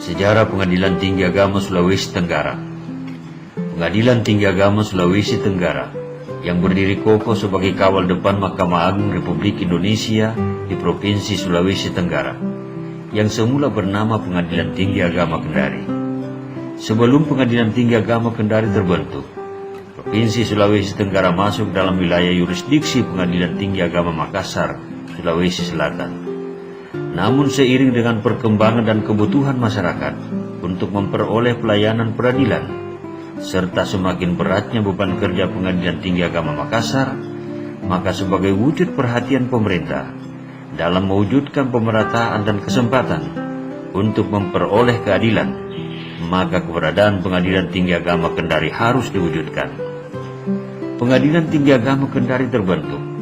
Sejarah Pengadilan Tinggi Agama Sulawesi Tenggara. Pengadilan Tinggi Agama Sulawesi Tenggara yang berdiri kokoh sebagai kawal depan Mahkamah Agung Republik Indonesia di Provinsi Sulawesi Tenggara, yang semula bernama Pengadilan Tinggi Agama Kendari. Sebelum Pengadilan Tinggi Agama Kendari terbentuk, Provinsi Sulawesi Tenggara masuk dalam wilayah yurisdiksi Pengadilan Tinggi Agama Makassar, Sulawesi Selatan. Namun seiring dengan perkembangan dan kebutuhan masyarakat untuk memperoleh pelayanan peradilan, serta semakin beratnya beban kerja Pengadilan Tinggi Agama Makassar, maka sebagai wujud perhatian pemerintah dalam mewujudkan pemerataan dan kesempatan untuk memperoleh keadilan, maka keberadaan Pengadilan Tinggi Agama Kendari harus diwujudkan. Pengadilan Tinggi Agama Kendari terbentuk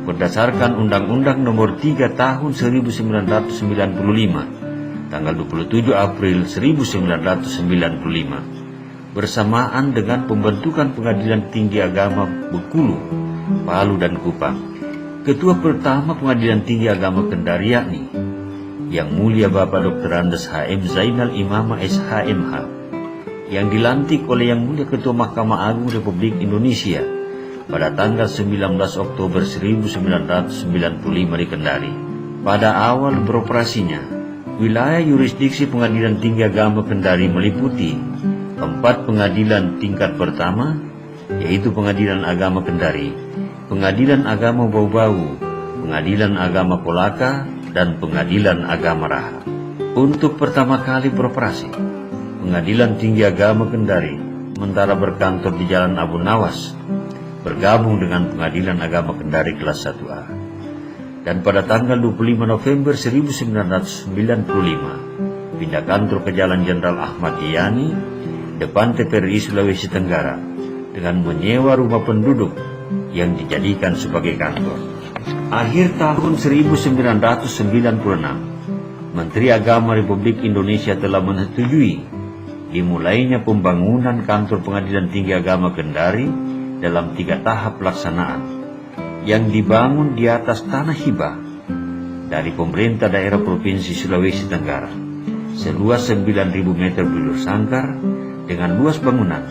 berdasarkan Undang-Undang Nomor 3 Tahun 1995, tanggal 27 April 1995, bersamaan dengan pembentukan Pengadilan Tinggi Agama Bengkulu, Palu, dan Kupang. Ketua pertama Pengadilan Tinggi Agama Kendari yakni Yang Mulia Bapak Dr. Andes HM Zainal Imamah SHMH, yang dilantik oleh Yang Mulia Ketua Mahkamah Agung Republik Indonesia pada tanggal 19 Oktober 1995 di Kendari. Pada awal beroperasinya, wilayah yurisdiksi Pengadilan Tinggi Agama Kendari meliputi 4 pengadilan tingkat pertama, yaitu Pengadilan Agama Kendari, Pengadilan Agama Bau-Bau, Pengadilan Agama Kolaka, dan Pengadilan Agama Raha. Untuk pertama kali beroperasi, Pengadilan Tinggi Agama Kendari sementara berkantor di Jalan Abu Nawas, bergabung dengan Pengadilan Agama Kendari kelas 1A. Dan pada tanggal 25 November 1995, pindah kantor ke Jalan Jenderal Ahmad Yani, depan TPRI Sulawesi Tenggara, dengan menyewa rumah penduduk yang dijadikan sebagai kantor. Akhir tahun 1996, Menteri Agama Republik Indonesia telah menyetujui dimulainya pembangunan kantor Pengadilan Tinggi Agama Kendari dalam 3 tahap pelaksanaan, yang dibangun di atas tanah hibah dari pemerintah daerah Provinsi Sulawesi Tenggara seluas 9.000 meter bujur sangkar dengan luas bangunan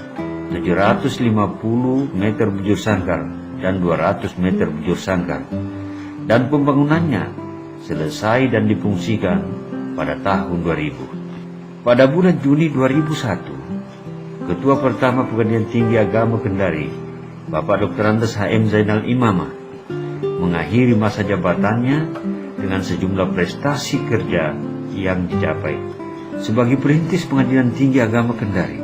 750 meter bujur sangkar dan 200 meter bujur sangkar, dan pembangunannya selesai dan difungsikan pada tahun 2000. Pada bulan Juni 2001, Ketua pertama Pengadilan Tinggi Agama Kendari, Bapak Dr. Andes HM Zainal Imamah, mengakhiri masa jabatannya dengan sejumlah prestasi kerja yang dicapai. Sebagai perintis Pengadilan Tinggi Agama Kendari,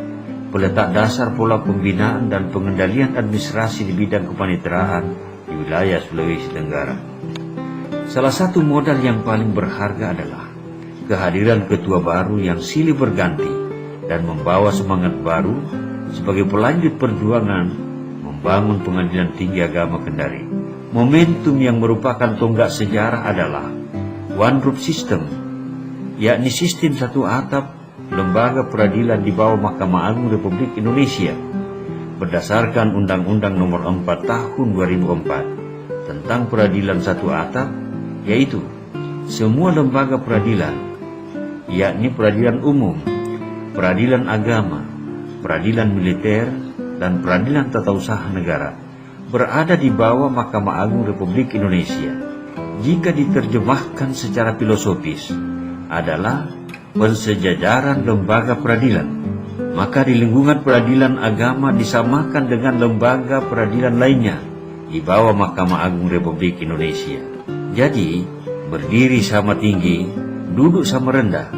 peletak dasar pola pembinaan dan pengendalian administrasi di bidang kepaniteraan di wilayah Sulawesi Tenggara. Salah satu modal yang paling berharga adalah kehadiran ketua baru yang silih berganti dan membawa semangat baru sebagai pelanjut perjuangan membangun Pengadilan Tinggi Agama Kendari. Momentum yang merupakan tonggak sejarah adalah One Roof System, yakni sistem satu atap lembaga peradilan di bawah Mahkamah Agung Republik Indonesia berdasarkan Undang-Undang Nomor 4 Tahun 2004 tentang peradilan satu atap, yaitu semua lembaga peradilan, yakni peradilan umum, peradilan agama, peradilan militer, dan peradilan tata usaha negara berada di bawah Mahkamah Agung Republik Indonesia. Jika diterjemahkan secara filosofis, adalah pensejajaran lembaga peradilan, maka di lingkungan peradilan agama disamakan dengan lembaga peradilan lainnya di bawah Mahkamah Agung Republik Indonesia. Jadi, berdiri sama tinggi, duduk sama rendah.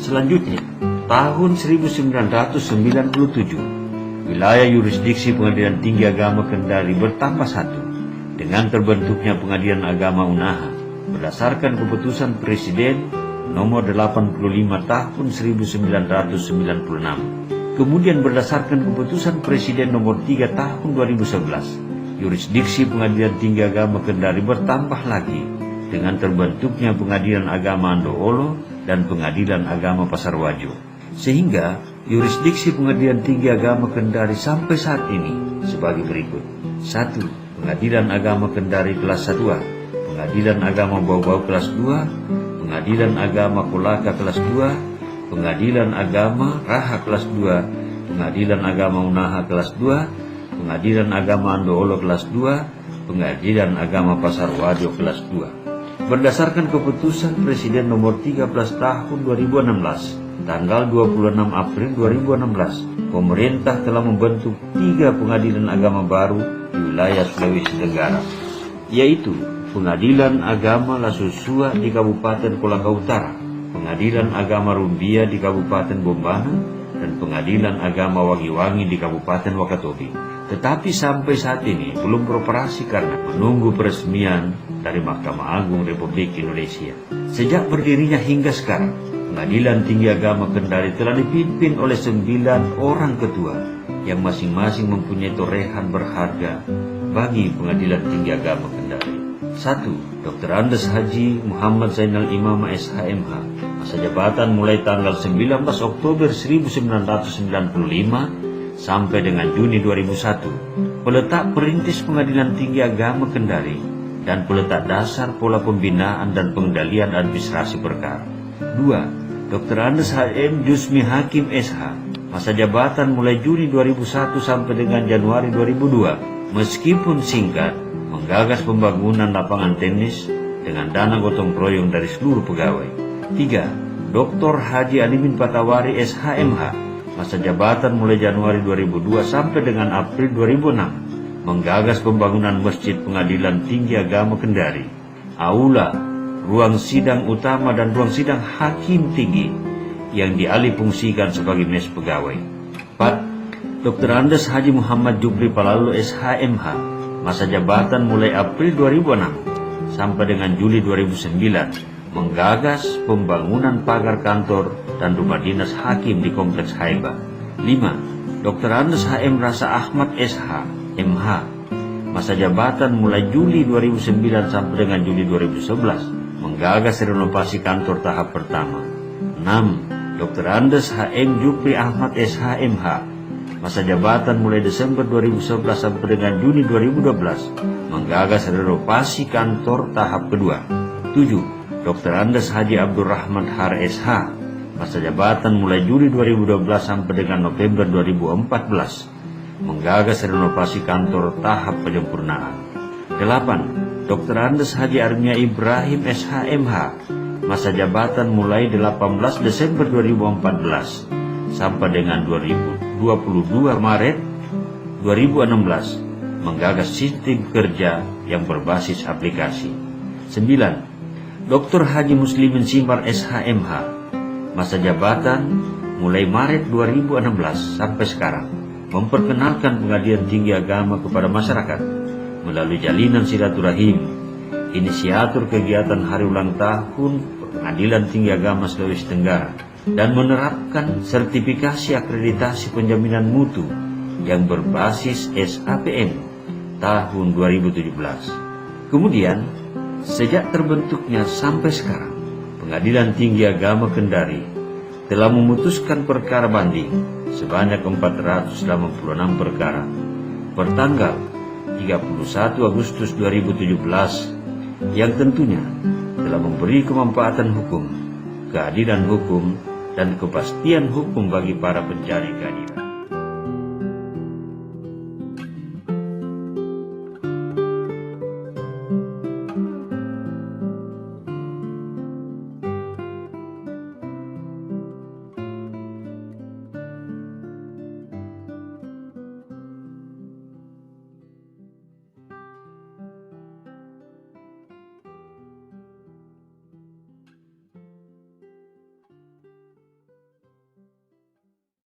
Selanjutnya, tahun 1997, wilayah yurisdiksi Pengadilan Tinggi Agama Kendari bertambah 1 dengan terbentuknya Pengadilan Agama Unaha berdasarkan keputusan Presiden Nomor 85 Tahun 1996. Kemudian berdasarkan keputusan Presiden Nomor 3 Tahun 2011, yurisdiksi Pengadilan Tinggi Agama Kendari bertambah lagi dengan terbentuknya Pengadilan Agama Andoholo dan Pengadilan Agama Pasar Wajo, sehingga yurisdiksi Pengadilan Tinggi Agama Kendari sampai saat ini sebagai berikut. 1. Pengadilan Agama Kendari kelas 1A, Pengadilan Agama Bau-Bau kelas 2, Pengadilan Agama Kolaka kelas 2, Pengadilan Agama Raha kelas 2, Pengadilan Agama Unaha kelas 2, Pengadilan Agama Andoholo kelas 2, Pengadilan Agama Pasar Wajo kelas 2. Berdasarkan keputusan Presiden nomor 13 tahun 2016, tanggal 26 April 2016, pemerintah telah membentuk 3 pengadilan agama baru di wilayah Sulawesi Tenggara, yaitu Pengadilan Agama Lasusua di Kabupaten Kolaka Utara, Pengadilan Agama Rumbia di Kabupaten Bombana, dan Pengadilan Agama Wangi-Wangi di Kabupaten Wakatobi. Tetapi sampai saat ini belum beroperasi karena menunggu peresmian dari Mahkamah Agung Republik Indonesia. Sejak berdirinya hingga sekarang, Pengadilan Tinggi Agama Kendari telah dipimpin oleh 9 orang ketua yang masing-masing mempunyai torehan berharga bagi Pengadilan Tinggi Agama Kendari. 1. Dr. Andes Haji Muhammad Zainal Imam SHMH, masa jabatan mulai tanggal 19 Oktober 1995 sampai dengan Juni 2001, peletak perintis Pengadilan Tinggi Agama Kendari dan peletak dasar pola pembinaan dan pengendalian administrasi perkara. 2. Dr. Andes HM Jusmi Hakim SH, masa jabatan mulai Juni 2001 sampai dengan Januari 2002, meskipun singkat, menggagas pembangunan lapangan tenis dengan dana gotong royong dari seluruh pegawai. 3. Dr. Haji Alimin Patawari SHMH, masa jabatan mulai Januari 2002 sampai dengan April 2006, menggagas pembangunan Masjid Pengadilan Tinggi Agama Kendari, aula, ruang sidang utama dan ruang sidang hakim tinggi yang dialihfungsikan sebagai mes pegawai. 4. Dr. Andes Haji Muhammad Jupri Palalu SHMH, masa jabatan mulai April 2006 sampai dengan Juli 2009, menggagas pembangunan pagar kantor dan rumah dinas hakim di Kompleks Haiba. 5. Dr. Andes HM Rasa Ahmad SH, MH, masa jabatan mulai Juli 2009 sampai dengan Juli 2011, menggagas renovasi kantor tahap pertama. 6. Dr. Andes HM Jupri Ahmad SH, MH, masa jabatan mulai Desember 2011 sampai dengan Juni 2012, menggagas renovasi kantor tahap kedua. 7. Dr. Andes Haji Abdurrahman Har SH, masa jabatan mulai Juli 2012 sampai dengan November 2014, menggagas renovasi kantor tahap penyempurnaan. 8. Dr. Andes Haji Armia Ibrahim SH, MH, masa jabatan mulai 18 Desember 2014 sampai dengan 22 Maret 2016, menggagas sistem kerja yang berbasis aplikasi. 9. Dr. Haji Muslimin Simar SHMH, masa jabatan mulai Maret 2016 sampai sekarang, memperkenalkan Pengadilan Tinggi Agama kepada masyarakat melalui jalinan silaturahim, inisiator kegiatan hari ulang tahun Pengadilan Tinggi Agama Sulawesi Tenggara, dan menerapkan sertifikasi akreditasi penjaminan mutu yang berbasis SAPM tahun 2017. Kemudian, sejak terbentuknya sampai sekarang, Pengadilan Tinggi Agama Kendari telah memutuskan perkara banding sebanyak 486 perkara per tanggal 31 Agustus 2017, yang tentunya telah memberi kemanfaatan hukum, keadilan hukum, dan kepastian hukum bagi para pencari keadilan.